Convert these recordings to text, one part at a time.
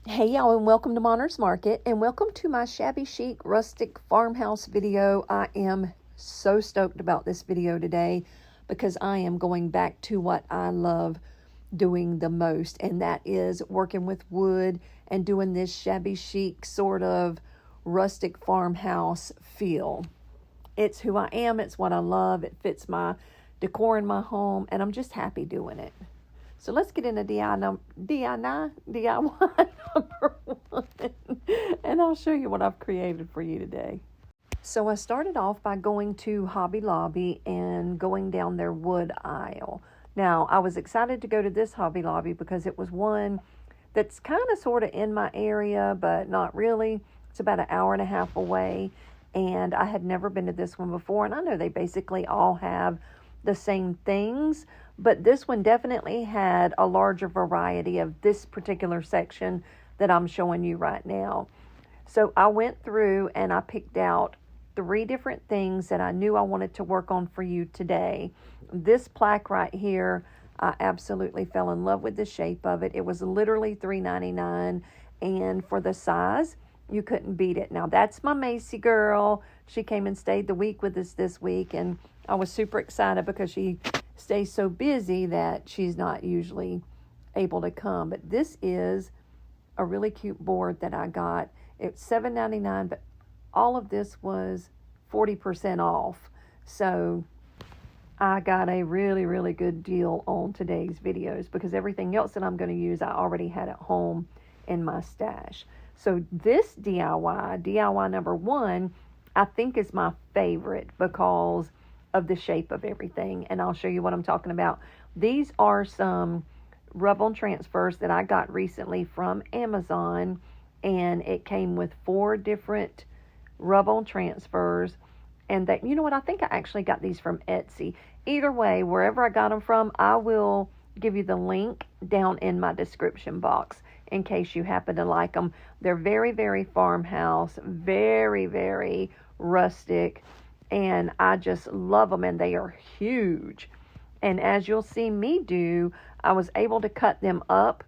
Hey y'all, and welcome to Monner's Market, and welcome to my Shabby Chic Rustic Farmhouse video. I am so stoked about this video today because I am going back to what I love doing the most, and that is working with wood and doing this shabby chic sort of rustic farmhouse feel. It's who I am, it's what I love, it fits my decor in my home, and I'm just happy doing it. So let's get into DIY number one, and I'll show you what I've created for you today. So I started off by going to Hobby Lobby and going down their wood aisle. Now, I was excited to go to this Hobby Lobby because it was one that's kind of sort of in my area, but not really. It's about an hour and a half away, and I had never been to this one before, and I know they basically all have the same things, but this one definitely had a larger variety of this particular section that I'm showing you right now. So I went through and I picked out 3 different things that I knew I wanted to work on for you today. This plaque right here, I absolutely fell in love with the shape of it. It was literally $3.99, and for the size, you couldn't beat it. Now, that's my Macy girl. She came and stayed the week with us this week, and I was super excited because she stays so busy that she's not usually able to come. But this is a really cute board that I got. It's $7.99, but all of this was 40% off. So I got a really, really good deal on today's videos because everything else that I'm going to use, I already had at home in my stash. So this DIY number 1, I think is my favorite because of the shape of everything, and I'll show you what I'm talking about. These are some rub-on transfers that I got recently from Amazon, and it came with 4 different rub-on transfers, and that, you know what, I think I actually got these from Etsy. Either way, wherever I got them from, I will give you the link down in my description box in case you happen to like them. They're very, very farmhouse, very, very rustic, and I just love them, and they are huge. And as you'll see me do, I was able to cut them up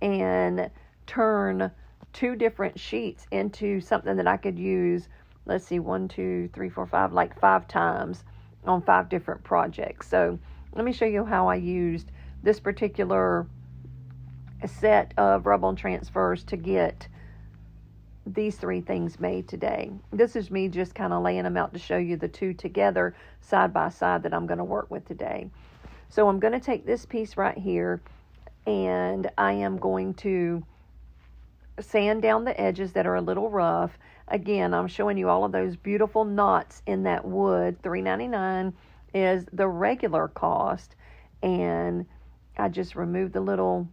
and turn 2 different sheets into something that I could use, let's see, 1, 2, 3, 4, 5, like 5 times on 5 different projects. So let me show you how I used this particular set of rub-on transfers to get these 3 things made today. This is me just kind of laying them out to show you the 2 together side by side that I'm going to work with today. So I'm going to take this piece right here, and I am going to sand down the edges that are a little rough. Again, I'm showing you all of those beautiful knots in that wood. $3.99 is the regular cost, and I just removed the little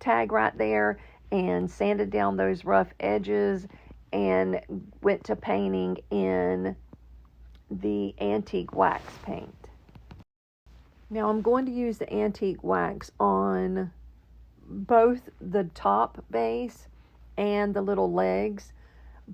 tag right there and sanded down those rough edges and went to painting in the antique wax paint. Now I'm going to use the antique wax on both the top base and the little legs,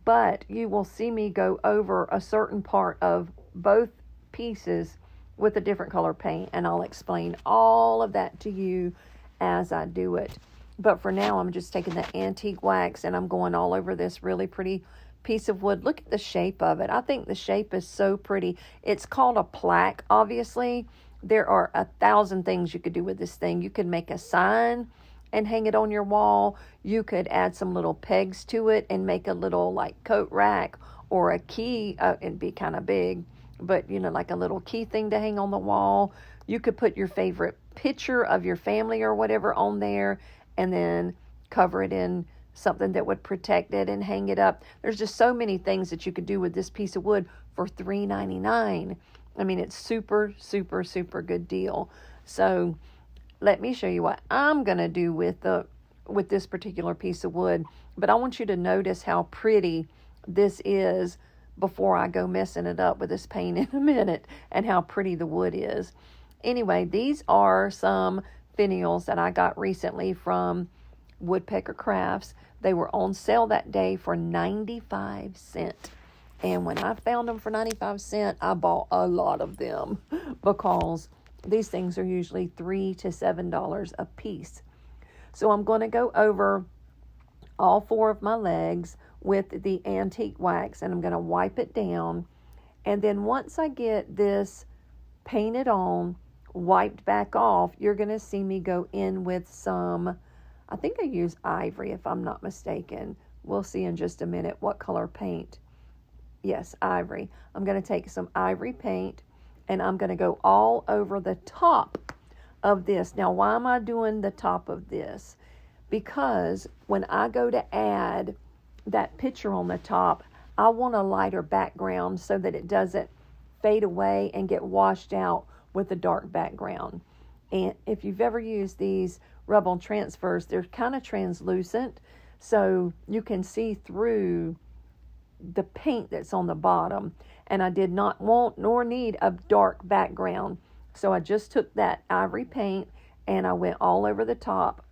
but you will see me go over a certain part of both pieces with a different color paint, and I'll explain all of that to you as I do it. But for now, I'm just taking the antique wax and I'm going all over this really pretty piece of wood. Look at the shape of it. I think the shape is so pretty. It's called a plaque, obviously. There are 1,000 things you could do with this thing. You could make a sign and hang it on your wall. You could add some little pegs to it and make a little like coat rack or a key. It'd be kind of big, but you know, like a little key thing to hang on the wall. You could put your favorite picture of your family or whatever on there, and then cover it in something that would protect it and hang it up. There's just so many things that you could do with this piece of wood for $3.99. I mean, it's super, super, super good deal. So let me show you what I'm going to do with this particular piece of wood. But I want you to notice how pretty this is before I go messing it up with this paint in a minute, and how pretty the wood is. Anyway, these are some finials that I got recently from Woodpecker Crafts. They were on sale that day for 95 cents. And when I found them for 95 cents, I bought a lot of them because these things are usually $3 to $7 a piece. So I'm going to go over all 4 of my legs with the antique wax, and I'm going to wipe it down. And then once I get this painted on, wiped back off, you're going to see me go in with some, I think I use Ivory if I'm not mistaken. We'll see in just a minute what color paint. Yes, Ivory. I'm going to take some Ivory paint, and I'm going to go all over the top of this. Now, why am I doing the top of this? Because when I go to add that picture on the top, I want a lighter background so that it doesn't fade away and get washed out with a dark background. And if you've ever used these rub-on transfers, they're kind of translucent, so you can see through the paint that's on the bottom. And I did not want nor need a dark background, so I just took that Ivory paint and I went all over the top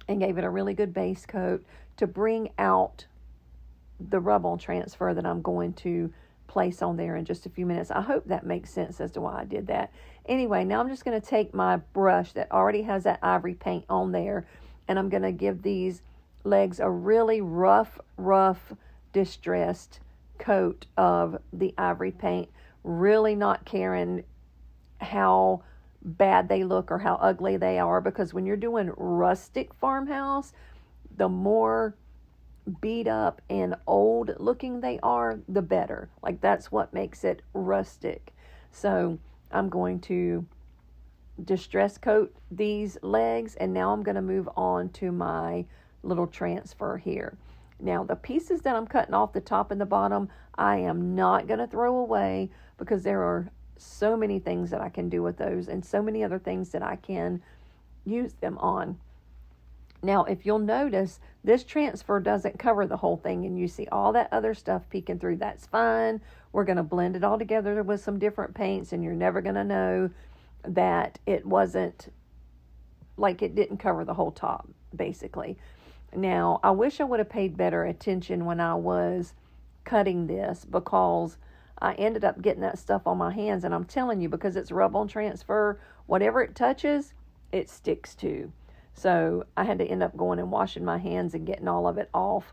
and gave it a really good base coat to bring out the rub-on transfer that I'm going to place on there in just a few minutes. I hope that makes sense as to why I did that. Anyway, now I'm just going to take my brush that already has that Ivory paint on there, and I'm going to give these legs a really rough, distressed coat of the Ivory paint, really not caring how bad they look or how ugly they are, because when you're doing rustic farmhouse, the more beat up and old looking they are, the better. Like, that's what makes it rustic. So I'm going to distress coat these legs, and now I'm going to move on to my little transfer here. Now, the pieces that I'm cutting off the top and the bottom, I am not going to throw away, because there are so many things that I can do with those and so many other things that I can use them on. Now, if you'll notice, this transfer doesn't cover the whole thing, and you see all that other stuff peeking through. That's fine. We're going to blend it all together with some different paints, and you're never going to know that it wasn't, like, it didn't cover the whole top, basically. Now, I wish I would have paid better attention when I was cutting this, because I ended up getting that stuff on my hands, and I'm telling you, because it's rub-on transfer, whatever it touches, it sticks to. So I had to end up going and washing my hands and getting all of it off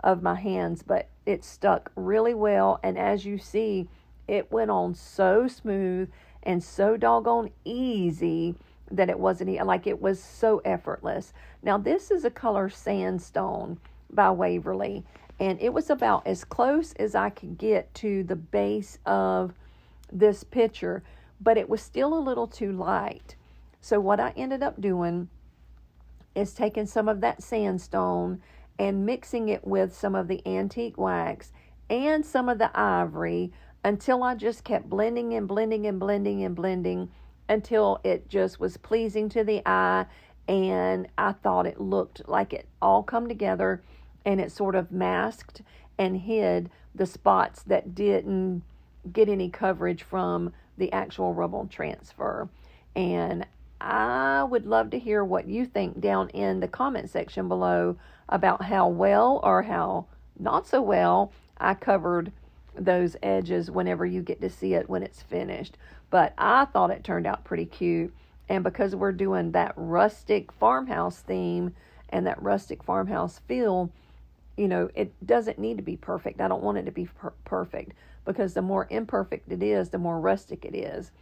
of my hands, but it stuck really well. And as you see, it went on so smooth and so doggone easy that it wasn't, like, it was so effortless. Now, this is a color Sandstone by Waverly, and it was about as close as I could get to the base of this picture, but it was still a little too light. So what I ended up doing is taking some of that Sandstone and mixing it with some of the antique wax and some of the Ivory, until I just kept blending and blending and blending and blending until it just was pleasing to the eye, and I thought it looked like it all come together, and it sort of masked and hid the spots that didn't get any coverage from the actual rub-on transfer. And I would love to hear what you think down in the comment section below about how well or how not so well I covered those edges whenever you get to see it when it's finished. But I thought it turned out pretty cute. And because we're doing that rustic farmhouse theme and that rustic farmhouse feel, you know, it doesn't need to be perfect. I don't want it to be perfect, because the more imperfect it is, the more rustic it is.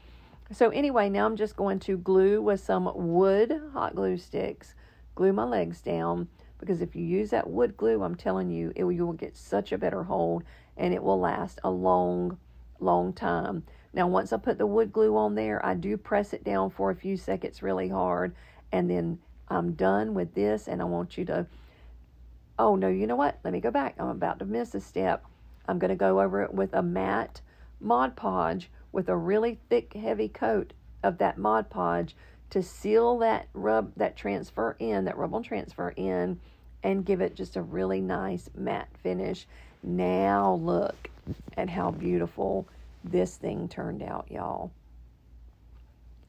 So anyway, now I'm just going to glue with some wood hot glue sticks, glue my legs down, because if you use that wood glue, I'm telling you, you will get such a better hold, and it will last a long time. Now, once I put the wood glue on there, I do press it down for a few seconds really hard, and then I'm done with this, and I want you to, oh no, you know what? Let me go back. I'm about to miss a step. I'm going to go over it with a matte Mod Podge with a really thick, heavy coat of that Mod Podge to seal that rub-on transfer in, and give it just a really nice matte finish. Now look at how beautiful this thing turned out, y'all.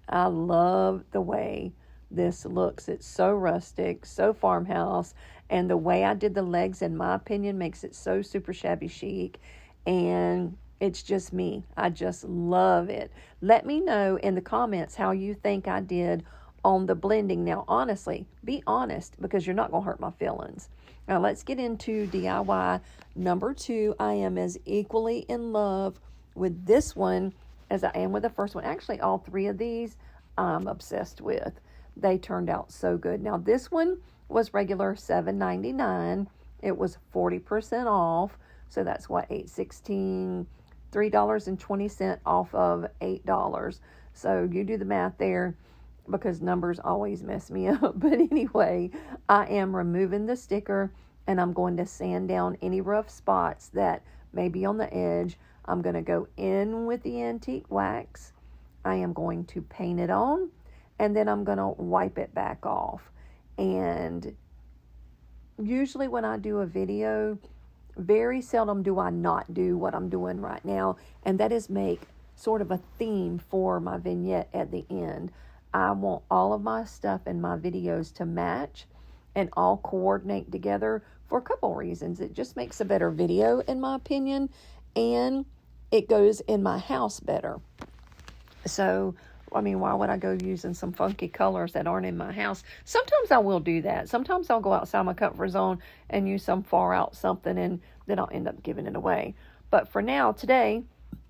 I love the way this looks. It's so rustic, so farmhouse, and the way I did the legs, in my opinion, makes it so super shabby chic, and it's just me. I just love it. Let me know in the comments how you think I did on the blending. Now, honestly, be honest, because you're not going to hurt my feelings. Now, let's get into DIY number 2. I am as equally in love with this one as I am with the first one. Actually, all 3 of these I'm obsessed with. They turned out so good. Now, this one was regular $7.99. It was 40% off. So that's what, $8.16, $3.20 off of $8. So you do the math there, because numbers always mess me up. But anyway, I am removing the sticker, and I'm going to sand down any rough spots that may be on the edge. I'm going to go in with the antique wax. I am going to paint it on, and then I'm going to wipe it back off. And usually when I do a video, very seldom do I not do what I'm doing right now, and that is make sort of a theme for my vignette at the end. I want all of my stuff in my videos to match and all coordinate together for a couple reasons. It just makes a better video, in my opinion, and it goes in my house better. So, I mean, why would I go using some funky colors that aren't in my house? Sometimes I will do that. Sometimes I'll go outside my comfort zone and use some far out something, and then I'll end up giving it away. But for now, today,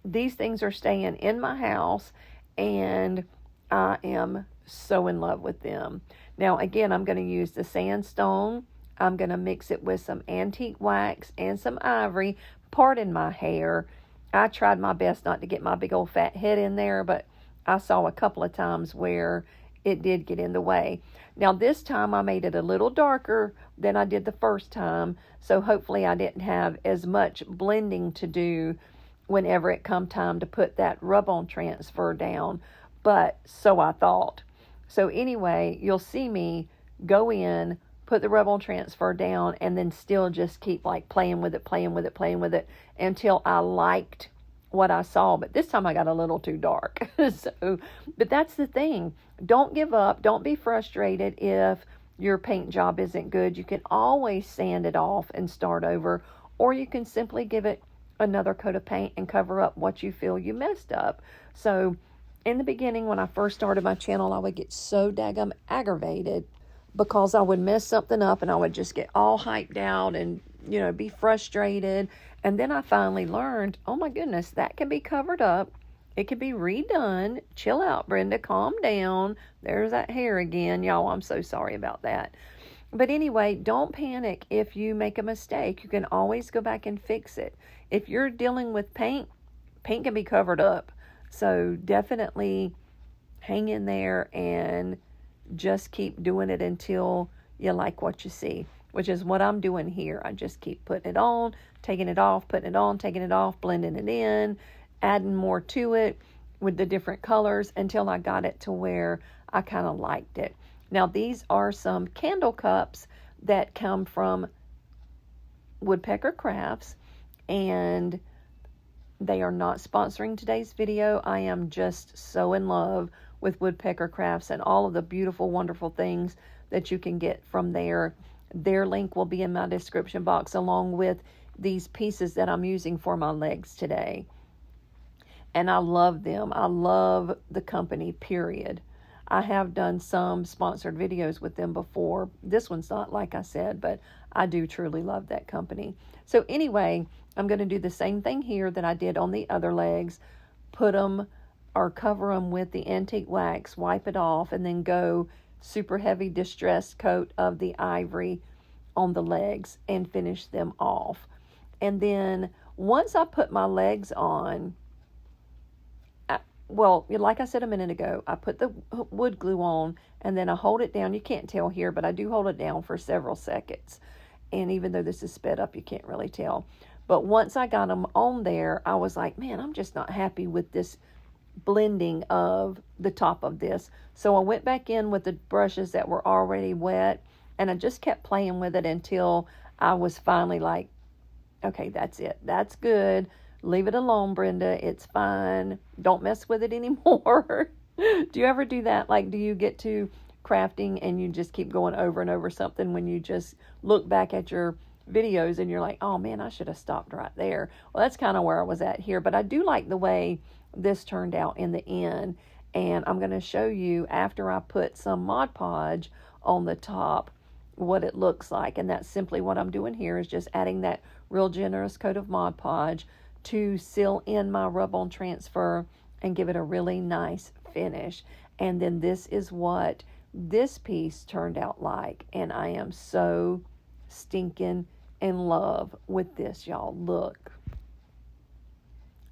these things are staying in my house, and I am so in love with them. Now, again, I'm going to use the sandstone. I'm going to mix it with some antique wax and some ivory. Pardon my hair. I tried my best not to get my big old fat head in there, but I saw a couple of times where it did get in the way. Now, this time I made it a little darker than I did the first time, so hopefully I didn't have as much blending to do whenever it come time to put that rub-on transfer down, but so I thought. So anyway, you'll see me go in, put the rub-on transfer down, and then still just keep like playing with it until I liked what I saw. But this time I got a little too dark. But that's the thing. Don't give up. Don't be frustrated if your paint job isn't good. You can always sand it off and start over, or you can simply give it another coat of paint and cover up what you feel you messed up. So in the beginning, when I first started my channel, I would get so daggum aggravated because I would mess something up, and I would just get all hyped out and, be frustrated. And then I finally learned, oh my goodness, that can be covered up. It can be redone. Chill out, Brenda. Calm down. There's that hair again. Y'all, I'm so sorry about that. But anyway, don't panic if you make a mistake. You can always go back and fix it. If you're dealing with paint can be covered up. So definitely hang in there and just keep doing it until you like what you see, which is what I'm doing here. I just keep putting it on, taking it off, putting it on, taking it off, blending it in, adding more to it with the different colors until I got it to where I kind of liked it. Now, these are some candle cups that come from Woodpecker Crafts, and they are not sponsoring today's video. I am just so in love with Woodpecker Crafts and all of the beautiful, wonderful things that you can get from there. Their link will be in my description box, along with these pieces that I'm using for my legs today. And I love them. I love the company, period. I have done some sponsored videos with them before. This one's not, like I said, but I do truly love that company. So anyway, I'm going to do the same thing here that I did on the other legs. Put them or cover them with the antique wax, wipe it off, and then go super heavy distressed coat of the ivory on the legs and finish them off. And then once I put my legs on, well, like I said a minute ago, I put the wood glue on, and then I hold it down. You can't tell here, but I do hold it down for several seconds. And even though this is sped up, you can't really tell. But once I got them on there, I was like, man, I'm just not happy with this blending of the top of this. So I went back in with the brushes that were already wet, and I just kept playing with it until I was finally like, okay, that's it. That's good. Leave it alone, Brenda. It's fine. Don't mess with it anymore. Do you ever do that? Like, do you get to crafting and you just keep going over and over something when you just look back at your videos and you're like, oh man, I should have stopped right there? Well, that's kind of where I was at here. But I do like the way this turned out in the end. And I'm going to show you after I put some Mod Podge on the top what it looks like. And that's simply what I'm doing here, is just adding that real generous coat of Mod Podge to seal in my rub-on transfer and give it a really nice finish. And then this is what this piece turned out like. And I am so stinking in love with this, y'all. Look.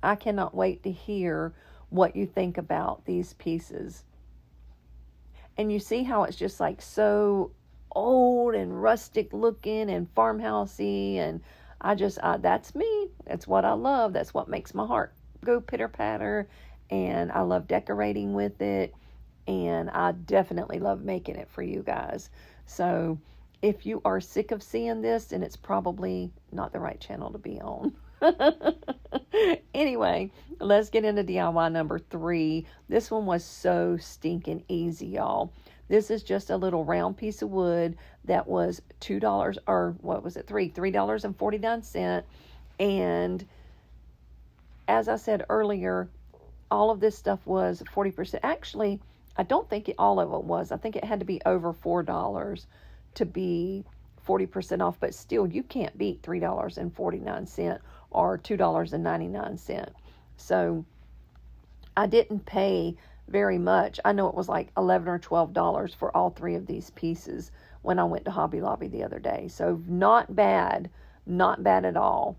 I cannot wait to hear what you think about these pieces. And you see how it's just like so old and rustic looking and farmhousey, and that's me. That's what I love. That's what makes my heart go pitter patter, and I love decorating with it, and I definitely love making it for you guys. So if you are sick of seeing this, then it's probably not the right channel to be on. Anyway, let's get into DIY number 3. This one was so stinking easy, y'all. This is just a little round piece of wood that was $2, or what was it, $3.49. And as I said earlier, all of this stuff was 40%. Actually, I don't think all of it was. I think it had to be over $4 to be 40% off, but still, you can't beat $3.49 or $2.99. So I didn't pay very much. I know it was like $11 or $12 for all 3 of these pieces when I went to Hobby Lobby the other day. So not bad at all.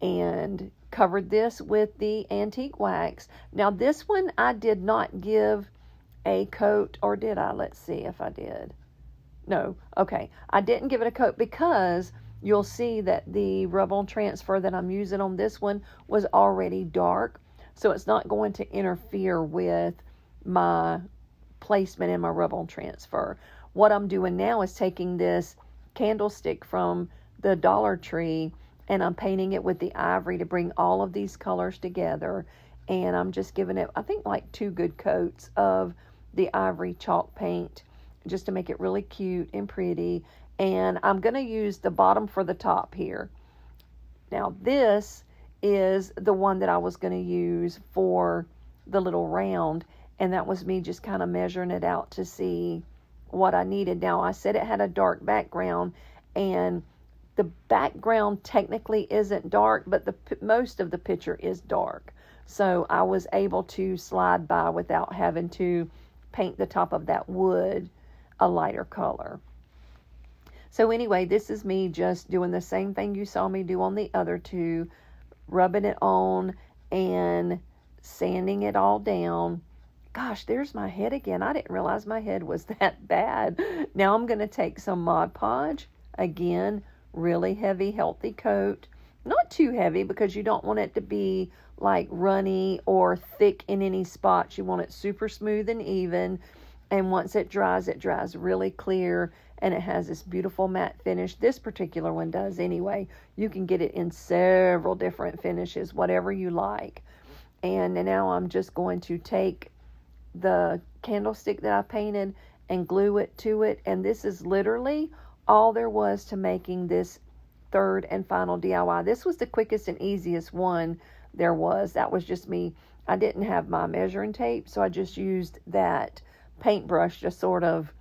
And covered this with the antique wax. Now this one I did not give a coat, or did I? Let's see if I did. No, okay. I didn't give it a coat because you'll see that the rub-on transfer that I'm using on this one was already dark. So it's not going to interfere with my placement in my rub-on transfer. What I'm doing now is taking this candlestick from the Dollar Tree and I'm painting it with the ivory to bring all of these colors together. And I'm just giving it, I think, like 2 good coats of the ivory chalk paint just to make it really cute and pretty. And I'm going to use the bottom for the top here. Now this is the one that I was going to use for the little round, and that was me just kind of measuring it out to see what I needed. Now I said it had a dark background, and the background technically isn't dark, but most of the picture is dark. So I was able to slide by without having to paint the top of that wood a lighter color. So anyway, this is me just doing the same thing you saw me do on the other 2, rubbing it on and sanding it all down. Gosh, there's my head again. I didn't realize my head was that bad. Now I'm going to take some Mod Podge. Again, really heavy, healthy coat. Not too heavy because you don't want it to be like runny or thick in any spots. You want it super smooth and even. And once it dries really clear, and it has this beautiful matte finish. This particular one does anyway. You can get it in several different finishes, whatever you like. And now I'm just going to take the candlestick that I painted and glue it to it. And this is literally all there was to making this 3rd and final DIY. This was the quickest and easiest one there was. That was just me. I didn't have my measuring tape, so I just used that paintbrush to sort of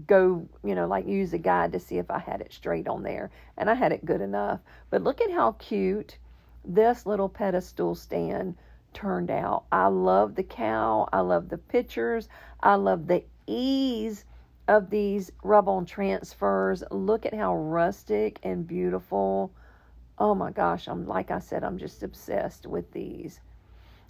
go, like use a guide to see if I had it straight on there. And I had it good enough. But look at how cute this little pedestal stand turned out. I love the cow. I love the pictures. I love the ease of these rub-on transfers. Look at how rustic and beautiful. Oh my gosh, like I said, I'm just obsessed with these.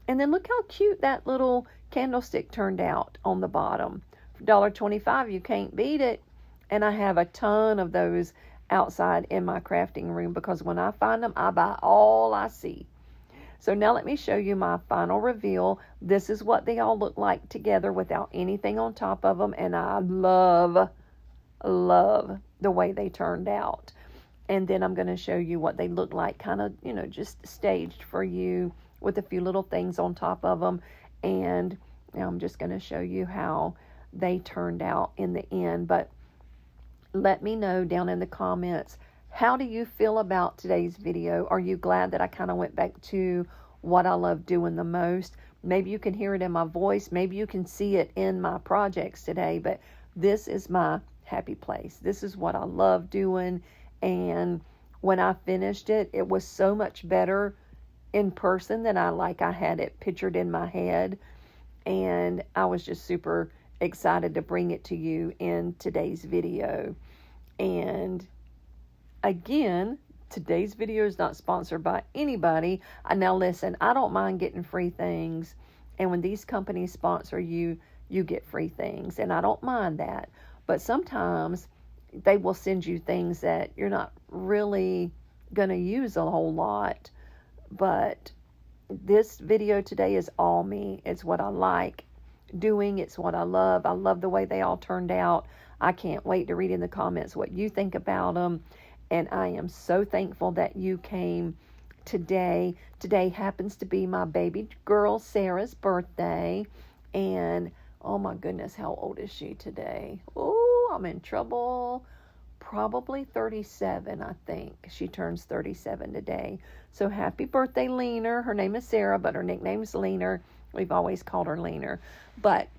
And then look how cute that little candlestick turned out on the bottom. For $1.25, you can't beat it. And I have a ton of those outside in my crafting room because when I find them, I buy all I see. So now let me show you my final reveal. This is what they all look like together without anything on top of them. And I love the way they turned out. And then I'm going to show you what they look like, kind of, just staged for you with a few little things on top of them. And now I'm just going to show you how they turned out in the end. But let me know down in the comments, how do you feel about today's video? Are you glad that I kind of went back to what I love doing the most? Maybe you can hear it in my voice. Maybe you can see it in my projects today. But this is my happy place. This is what I love doing. And when I finished it, it was so much better in person than I had it pictured in my head. And I was just super excited to bring it to you in today's video. And again, today's video is not sponsored by anybody. Now listen, I don't mind getting free things. And when these companies sponsor you, you get free things. And I don't mind that. But sometimes they will send you things that you're not really going to use a whole lot. But this video today is all me. It's what I like doing. It's what I love. I love the way they all turned out. I can't wait to read in the comments what you think about them. And I am so thankful that you came today. Today happens to be my baby girl Sarah's birthday. And oh my goodness, how old is she today? Oh, I'm in trouble. Probably 37, I think. She turns 37 today. So happy birthday, Leaner. Her name is Sarah, but her nickname's Leaner. We've always called her Leaner. But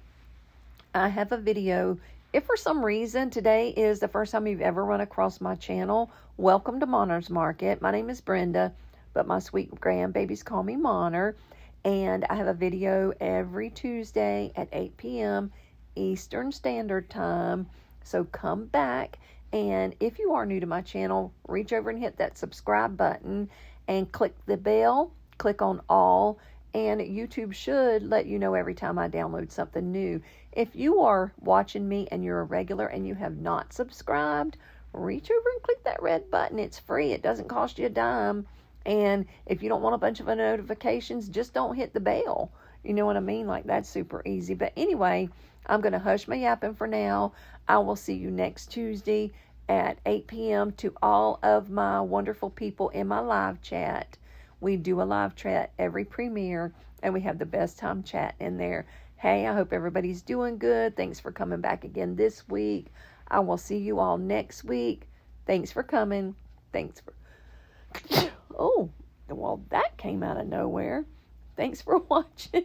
I have a video. If for some reason today is the first time you've ever run across my channel, welcome to Monner's Market. My name is Brenda, but my sweet grandbabies call me Monner. And I have a video every Tuesday at 8 p.m. Eastern Standard Time. So come back. And if you are new to my channel, reach over and hit that subscribe button and click the bell, click on all, and YouTube should let you know every time I download something new. If you are watching me and you're a regular and you have not subscribed, reach over and click that red button. It's free. It doesn't cost you a dime. And if you don't want a bunch of notifications, just don't hit the bell. You know what I mean? Like, that's super easy. But anyway, I'm going to hush my yapping for now. I will see you next Tuesday at 8 p.m. to all of my wonderful people in my live chat. We do a live chat every premiere, and we have the best time chatting in there. Hey, I hope everybody's doing good. Thanks for coming back again this week. I will see you all next week. Thanks for coming. Thanks for... Oh, well, that came out of nowhere. Thanks for watching.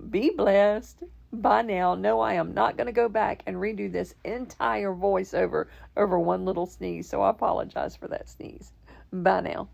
Be blessed. Bye now. No, I am not going to go back and redo this entire voiceover over one little sneeze, so I apologize for that sneeze. Bye now.